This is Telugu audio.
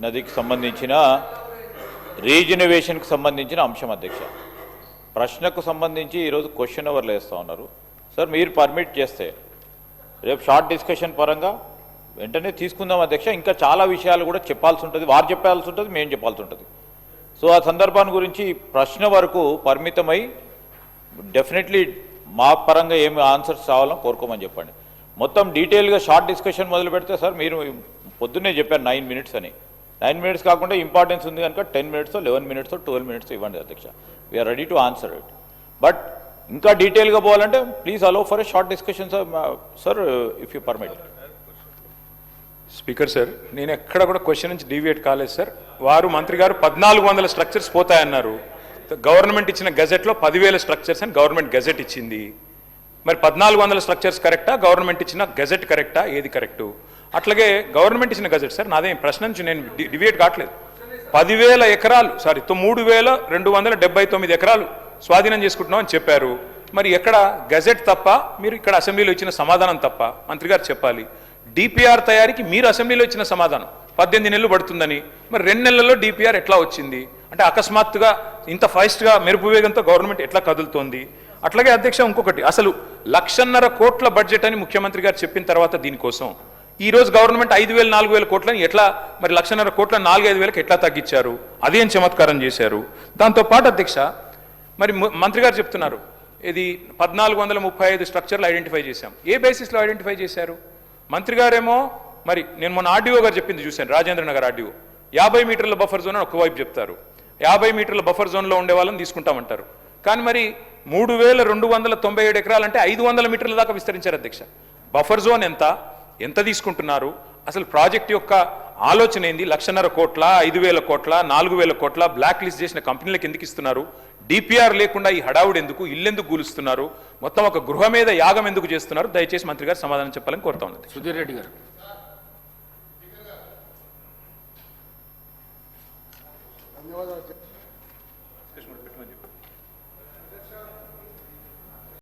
నదికి సంబంధించిన రీజనరేషన్కి సంబంధించిన అంశం అధ్యక్ష. ప్రశ్నకు సంబంధించి ఈరోజు క్వశ్చన్ అవర్లు వేస్తూ ఉన్నారు. సార్ మీరు పర్మిట్ చేస్తే రేపు షార్ట్ డిస్కషన్ పరంగా వెంటనే తీసుకుందాం అధ్యక్ష. ఇంకా చాలా విషయాలు కూడా చెప్పాల్సి ఉంటుంది, వారు చెప్పాల్సి ఉంటుంది, మేము చెప్పాల్సి ఉంటుంది. సో ఆ సందర్భాన్ని గురించి ప్రశ్న వరకు పరిమితమై డెఫినెట్లీ మా పరంగా ఏమి ఆన్సర్స్ కావాలని కోరుకోమని చెప్పండి. మొత్తం డీటెయిల్గా షార్ట్ డిస్కషన్ మొదలు పెడితే సార్ మీరు పొద్దున్నే చెప్పారు 9 minutes అని. 9 minutes కాకుండా ఇంపార్టెన్స్ ఉంది కనుక 10 minutes 11 minutes 12 minutes ఇవ్వండి అధ్యక్ష. We are ready to answer it. But ఇంకా డీటెయిల్గా పోవాలంటే please allow for a short discussion sir if you permit. Speaker sir, నేను ఎక్కడ కూడా క్వశ్చన్ నుంచి డీవియేట్ కాలేదు సార్. వారు మంత్రి గారు 1400 స్ట్రక్చర్స్ పోతాయన్నారు. గవర్నమెంట్ ఇచ్చిన గెజెట్లో 10,000 స్ట్రక్చర్స్ అని గవర్నమెంట్ గెజెట్ ఇచ్చింది. మరి 1400 స్ట్రక్చర్స్ కరెక్టా, గవర్నమెంట్ ఇచ్చిన గెజెట్ కరెక్టా, ఏది కరెక్టు? అట్లాగే గవర్నమెంట్ ఇచ్చిన గెజెట్ సార్, నాదేం ప్రశ్న నుంచి నేను డివియేట్ కావట్లేదు. 10,000 ఎకరాలు 3,279 ఎకరాలు స్వాధీనం చేసుకుంటున్నాం అని చెప్పారు. మరి ఎక్కడ గెజెట్ తప్ప, మీరు ఇక్కడ అసెంబ్లీలో ఇచ్చిన సమాధానం తప్ప మంత్రి గారు చెప్పాలి. డిపిఆర్ తయారీకి మీరు అసెంబ్లీలో ఇచ్చిన సమాధానం 18 నెలలు పడుతుందని, మరి 2 నెలల్లో డిపిఆర్ ఎట్లా వచ్చింది? అంటే అకస్మాత్తుగా ఇంత ఫాస్ట్గా మెరుపు వేగంతో గవర్నమెంట్ ఎట్లా కదులుతోంది? అట్లాగే అధ్యక్ష, ఇంకొకటి, అసలు 1,50,000 కోట్ల బడ్జెట్ అని ముఖ్యమంత్రి గారు చెప్పిన తర్వాత దీనికోసం ఈరోజు గవర్నమెంట్ 5,000 4,000 కోట్లని ఎట్లా, మరి 1,50,000 కోట్ల 4-5 వేలకు ఎట్లా తగ్గించారు? అదేం చమత్కారం చేశారు? దాంతోపాటు అధ్యక్ష, మరి మంత్రి గారు చెప్తున్నారు ఇది 1,435 స్ట్రక్చర్లు ఐడెంటిఫై చేశాం. ఏ బేసిస్లో ఐడెంటిఫై చేశారు? మంత్రి గారేమో, మరి నేను మొన్న ఆర్డీఓ గారు చెప్పింది చూశాను, రాజేంద్ర నగర్ ఆర్డీఓ, 50 మీటర్ల బఫర్ జోన్ అని ఒకవైపు చెప్తారు. 50 మీటర్ల బఫర్ జోన్లో ఉండే వాళ్ళని తీసుకుంటామంటారు. కానీ మరి 3,297 ఎకరాలంటే 500 మీటర్ల దాకా విస్తరించారు అధ్యక్ష. బఫర్ జోన్ ఎంత తీసుకుంటున్నారు? అసలు ప్రాజెక్ట్ యొక్క ఆలోచన ఏంది? 1,50,000 కోట్ల, 5,000 కోట్ల, 4,000 కోట్ల బ్లాక్ లిస్ట్ చేసిన కంపెనీలకు ఎందుకు ఇస్తున్నారు? డిపిఆర్ లేకుండా ఈ హడావుడు ఎందుకు? ఇల్లెందుకు కూలుస్తున్నారు? మొత్తం ఒక గృహ మీద యాగం ఎందుకు చేస్తున్నారు? దయచేసి మంత్రి గారు సమాధానం చెప్పాలని కోరుతా ఉంది. సుధీర్ రెడ్డి గారు.